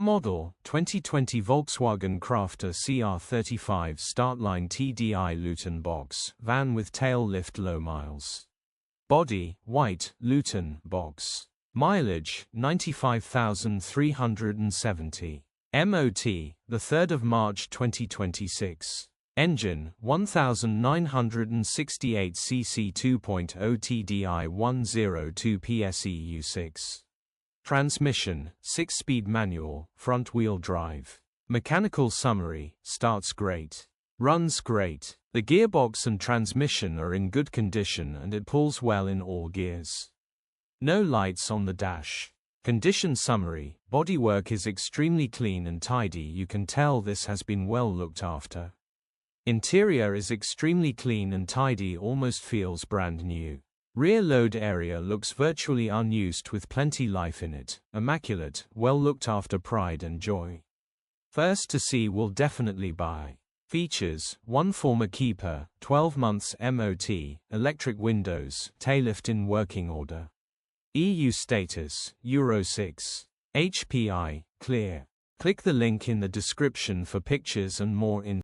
model, 2020 Volkswagen Crafter Cr35 Startline Tdi Luton box, van with tail lift, low miles. Body, white, Luton box. Mileage, 95,370. MOT, the 3rd of March 2026. Engine, 1968 cc 2.0 TDI 102 PS EU6. Transmission, 6-speed manual, front-wheel drive. Mechanical summary, starts great. Runs great. The gearbox and transmission are in good condition and it pulls well in all gears. No lights on the dash. Condition summary, bodywork is extremely clean and tidy, you can tell this has been well looked after. Interior is extremely clean and tidy, almost feels brand new. Rear load area looks virtually unused with plenty life in it. Immaculate, well looked after, pride and joy. First to see will definitely buy. Features, 1 former keeper, 12 months MOT, electric windows, tailift in working order. EU status, Euro 6. HPI, clear. Click the link in the description for pictures and more info.